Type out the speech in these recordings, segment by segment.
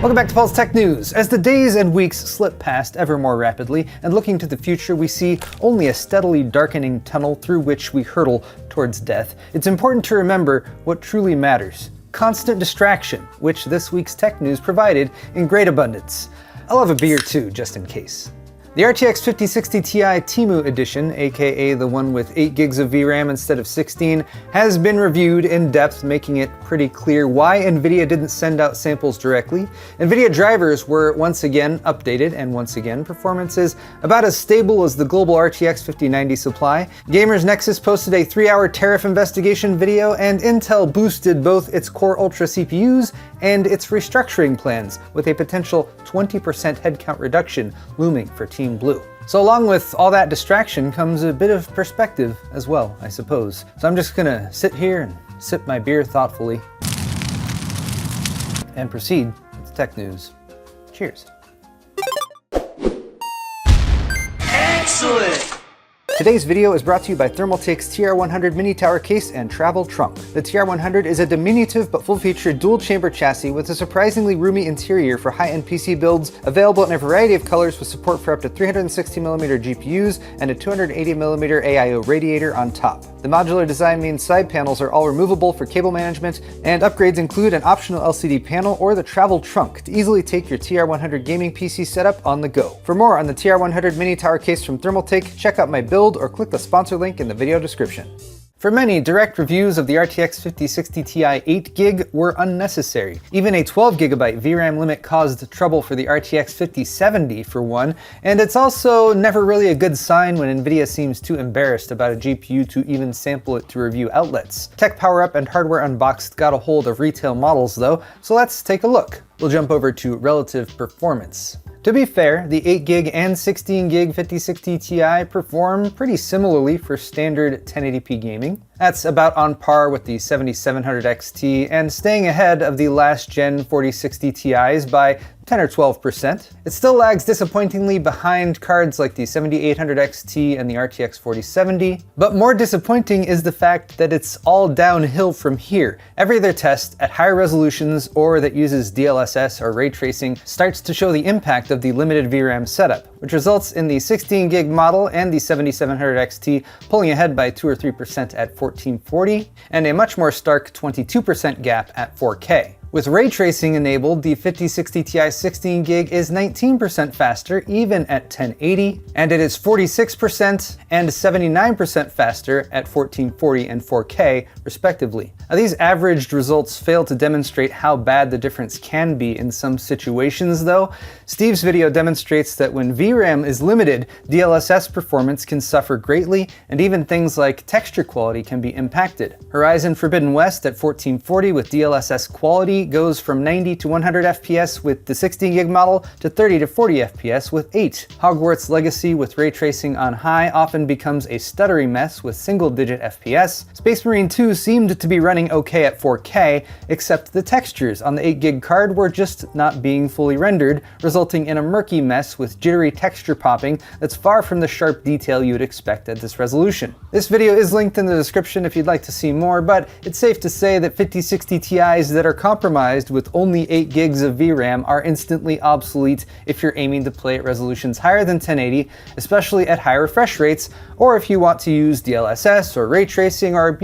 Welcome back to Paul's Tech News. As the days and weeks slip past ever more rapidly, and looking to the future, we see only a steadily darkening tunnel through which we hurtle towards death. It's important to remember what truly matters: constant distraction, which this week's tech news provided in great abundance. I'll have a beer too, just in case. The RTX 5060 Ti Temu edition, aka the one with 8 gigs of VRAM instead of 16, has been reviewed in depth, making it pretty clear why Nvidia didn't send out samples directly. Nvidia drivers were once again updated, and once again, performance is about as stable as the global RTX 5090 supply. GamersNexus posted a 3-hour Tariff investigation video, and Intel boosted both its Core Ultra CPUs and its restructuring plans, with a potential 20% headcount reduction looming for Team Blue. So along with all that distraction comes a bit of perspective as well, I suppose. So I'm just gonna sit here and sip my beer thoughtfully and proceed with tech news. Cheers. Excellent! Today's video is brought to you by Thermaltake's TR100 mini tower case and travel trunk. The TR100 is a diminutive but full-featured dual-chamber chassis with a surprisingly roomy interior for high-end PC builds, available in a variety of colors with support for up to 360mm GPUs and a 280mm AIO radiator on top. The modular design means side panels are all removable for cable management, and upgrades include an optional LCD panel or the travel trunk to easily take your TR100 gaming PC setup on the go. For more on the TR100 mini tower case from Thermaltake, check out my build or click the sponsor link in the video description. For many, direct reviews of the RTX 5060 Ti 8GB were unnecessary. Even a 12GB VRAM limit caused trouble for the RTX 5070 for one, and it's also never really a good sign when Nvidia seems too embarrassed about a GPU to even sample it to review outlets. Tech Power Up and Hardware Unboxed got a hold of retail models though, so let's take a look. We'll jump over to relative performance. To be fair, the 8GB and 16GB 5060 Ti perform pretty similarly for standard 1080p gaming. That's about on par with the 7700 XT and staying ahead of the last gen 4060 Ti's by 10 or 12%. It still lags disappointingly behind cards like the 7800 XT and the RTX 4070, but more disappointing is the fact that it's all downhill from here. Every other test at higher resolutions or that uses DLSS or ray tracing starts to show the impact of the limited VRAM setup, which results in the 16GB model and the 7700 XT pulling ahead by 2 or 3% at 1440, and a much more stark 22% gap at 4K. With ray tracing enabled, the 5060 Ti 16GB is 19% faster even at 1080, and it is 46% and 79% faster at 1440 and 4K respectively. Now, these averaged results fail to demonstrate how bad the difference can be in some situations though. Steve's video demonstrates that when VRAM is limited, DLSS performance can suffer greatly, and even things like texture quality can be impacted. Horizon Forbidden West at 1440 with DLSS quality goes from 90 to 100 FPS with the 16GB model to 30 to 40 FPS with 8. Hogwarts Legacy with ray tracing on high often becomes a stuttery mess with single-digit FPS. Space Marine 2 seemed to be running okay at 4K, except the textures on the 8GB card were just not being fully rendered, resulting in a murky mess with jittery texture popping that's far from the sharp detail you would expect at this resolution. This video is linked in the description if you'd like to see more, but it's safe to say that 5060 Ti's that are compromised with only 8 gigs of VRAM are instantly obsolete if you're aiming to play at resolutions higher than 1080, especially at high refresh rates, or if you want to use DLSS or ray tracing or,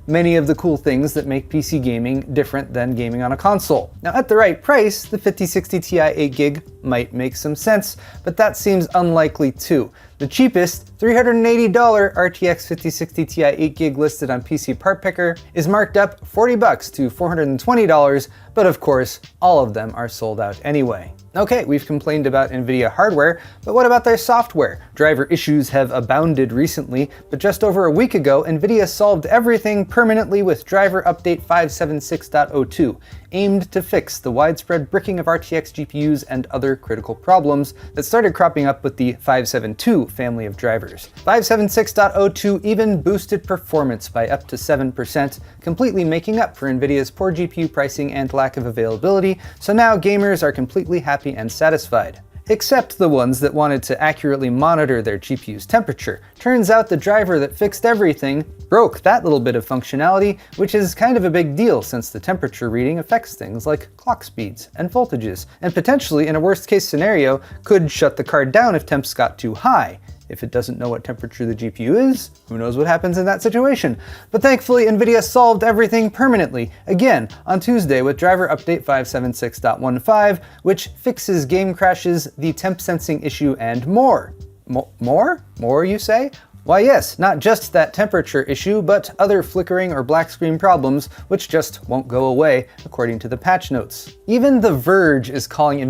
many of the cool things that make PC gaming different than gaming on a console. Now, at the right price, the 5060 Ti 8GB might make some sense, but that seems unlikely too. The cheapest, $380 RTX 5060 Ti 8GB listed on PC Part Picker is marked up $40 to $420, but of course, all of them are sold out anyway. Okay, we've complained about Nvidia hardware, but what about their software? Driver issues have abounded recently, but just over a week ago, Nvidia solved everything permanently with driver update 576.02, aimed to fix the widespread bricking of RTX GPUs and other critical problems that started cropping up with the 572 family of drivers. 576.02 even boosted performance by up to 7%, completely making up for Nvidia's poor GPU pricing and lack of availability, so now gamers are completely happy and satisfied. except the ones that wanted to accurately monitor their GPU's temperature. Turns out the driver that fixed everything broke that little bit of functionality, which is kind of a big deal since the temperature reading affects things like clock speeds and voltages, and potentially, in a worst case scenario, could shut the card down if temps got too high. If it doesn't know what temperature the GPU is, who knows what happens in that situation. But thankfully, Nvidia solved everything permanently, again, on Tuesday with driver update 576.15, which fixes game crashes, the temp sensing issue, and more. More, you say? Why yes, not just that temperature issue, but other flickering or black screen problems, which just won't go away, according to the patch notes. Even The Verge is calling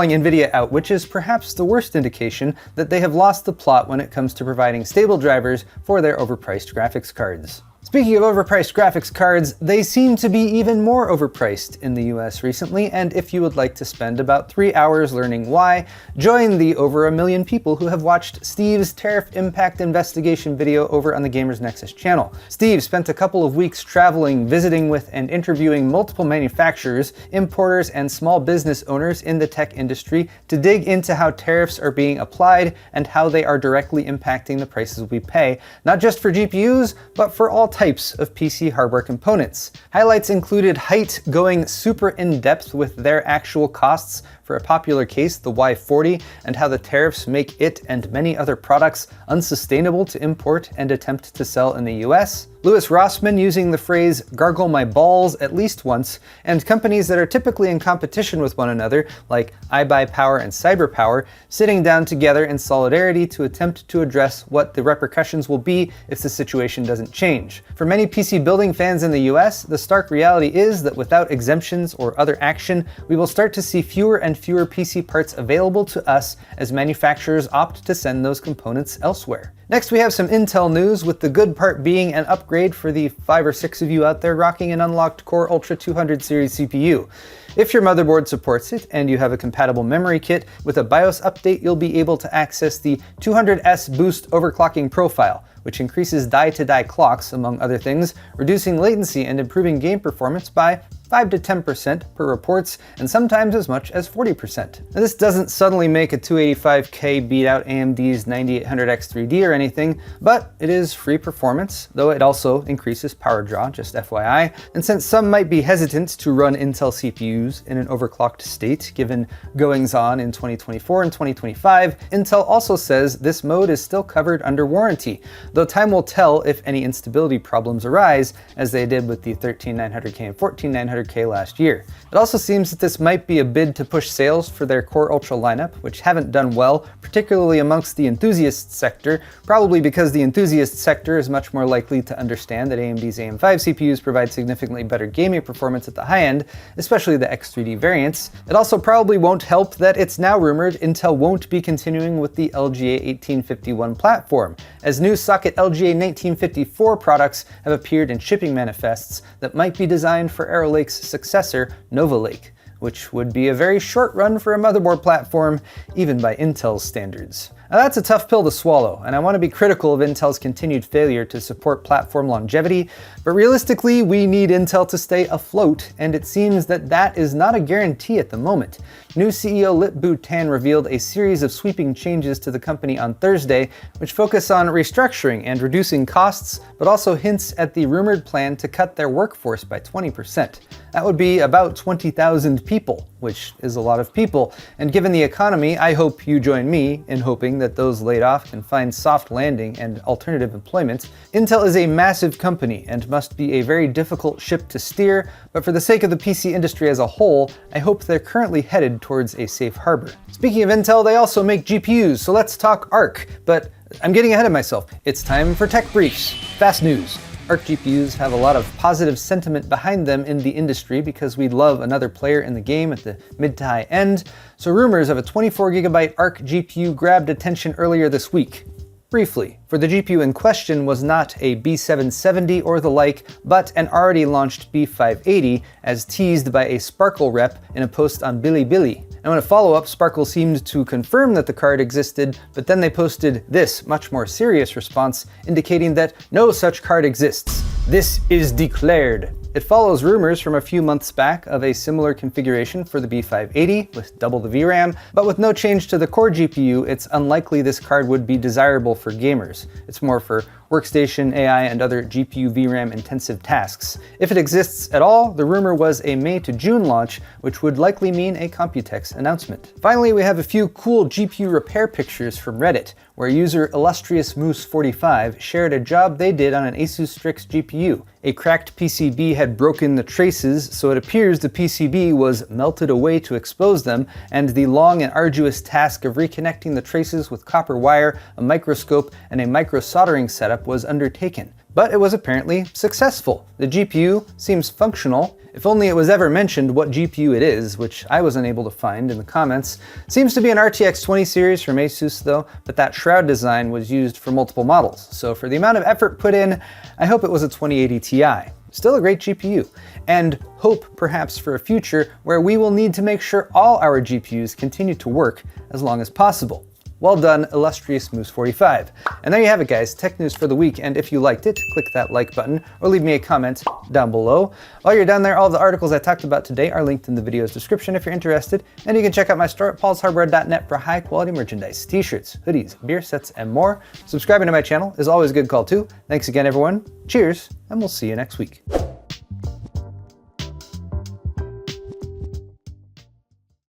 Nvidia out, which is perhaps the worst indication that they have lost the plot when it comes to providing stable drivers for their overpriced graphics cards. Speaking of overpriced graphics cards, they seem to be even more overpriced in the US recently, and if you would like to spend about 3 hours learning why, join the over 1 million people who have watched Steve's Tariff Impact Investigation video over on the GamersNexus channel. Steve spent a couple of weeks traveling, visiting with, and interviewing multiple manufacturers, importers, and small business owners in the tech industry to dig into how tariffs are being applied and how they are directly impacting the prices we pay, not just for GPUs, but for all types of PC hardware components. Highlights included Height going super in-depth with their actual costs for a popular case, the Y40, and how the tariffs make it and many other products unsustainable to import and attempt to sell in the US. Louis Rossmann using the phrase "gargle my balls" at least once, and companies that are typically in competition with one another, like iBuyPower and CyberPower, sitting down together in solidarity to attempt to address what the repercussions will be if the situation doesn't change. For many PC building fans in the US, the stark reality is that without exemptions or other action, we will start to see fewer and fewer PC parts available to us as manufacturers opt to send those components elsewhere. Next, we have some Intel news, with the good part being an upgrade for the 5 or 6 of you out there rocking an unlocked Core Ultra 200 series CPU. If your motherboard supports it and you have a compatible memory kit, with a BIOS update you'll be able to access the 200S Boost overclocking profile, which increases die-to-die clocks, among other things, reducing latency and improving game performance by 5 to 10% per reports, and sometimes as much as 40%. Now, this doesn't suddenly make a 285K beat out AMD's 9800X3D or anything, but it is free performance, though it also increases power draw, just FYI. And since some might be hesitant to run Intel CPUs in an overclocked state, given goings-on in 2024 and 2025, Intel also says this mode is still covered under warranty, though time will tell if any instability problems arise, as they did with the 13900K and 14900K last year. It also seems that this might be a bid to push sales for their Core Ultra lineup, which haven't done well, particularly amongst the enthusiast sector, probably because the enthusiast sector is much more likely to understand that AMD's AM5 CPUs provide significantly better gaming performance at the high end, especially the X3D variants. It also probably won't help that it's now rumored Intel won't be continuing with the LGA 1851 platform, as new socket LGA 1954 products have appeared in shipping manifests that might be designed for Arrow Lake's successor, Nova Lake, which would be a very short run for a motherboard platform, even by Intel's standards. Now, that's a tough pill to swallow, and I want to be critical of Intel's continued failure to support platform longevity, but realistically, we need Intel to stay afloat, and it seems that that is not a guarantee at the moment. New CEO Lip-Bu Tan revealed a series of sweeping changes to the company on Thursday, which focus on restructuring and reducing costs, but also hints at the rumored plan to cut their workforce by 20%. That would be about 20,000 people, which is a lot of people, and given the economy, I hope you join me in hoping that those laid off can find soft landing and alternative employment. Intel is a massive company and must be a very difficult ship to steer, but for the sake of the PC industry as a whole, I hope they're currently headed towards a safe harbor. Speaking of Intel, they also make GPUs, so let's talk Arc, but I'm getting ahead of myself. It's time for Tech Briefs. Fast news. Arc GPUs have a lot of positive sentiment behind them in the industry because we love another player in the game at the mid to high end, so rumors of a 24GB Arc GPU grabbed attention earlier this week. Briefly, for the GPU in question was not a B770 or the like, but an already launched B580, as teased by a Sparkle rep in a post on Bilibili. Now in a follow-up, Sparkle seemed to confirm that the card existed, but then they posted this much more serious response, indicating that no such card exists. This is declared. It follows rumors from a few months back of a similar configuration for the B580 with double the VRAM, but with no change to the core GPU, it's unlikely this card would be desirable for gamers. It's more for workstation, AI, and other GPU VRAM intensive tasks. If it exists at all, the rumor was a May to June launch, which would likely mean a Computex announcement. Finally, we have a few cool GPU repair pictures from Reddit, where user Illustrious Moose 45 shared a job they did on an Asus Strix GPU. A cracked PCB had broken the traces, so it appears the PCB was melted away to expose them, and the long and arduous task of reconnecting the traces with copper wire, a microscope, and a microsoldering setup was undertaken. But it was apparently successful. The GPU seems functional. If only it was ever mentioned what GPU it is, which I was unable to find in the comments. Seems to be an RTX 20 series from Asus though, but that shroud design was used for multiple models. So for the amount of effort put in, I hope it was a 2080 Ti. Still a great GPU, and hope perhaps for a future where we will need to make sure all our GPUs continue to work as long as possible. Well done, Illustrious Moose 45. And there you have it, guys, tech news for the week, and if you liked it, click that like button or leave me a comment down below. While you're down there, all of the articles I talked about today are linked in the video's description if you're interested, and you can check out my store at paulshardware.net for high quality merchandise, t-shirts, hoodies, beer sets, and more. Subscribing to my channel is always a good call too. Thanks again, everyone. Cheers, and we'll see you next week.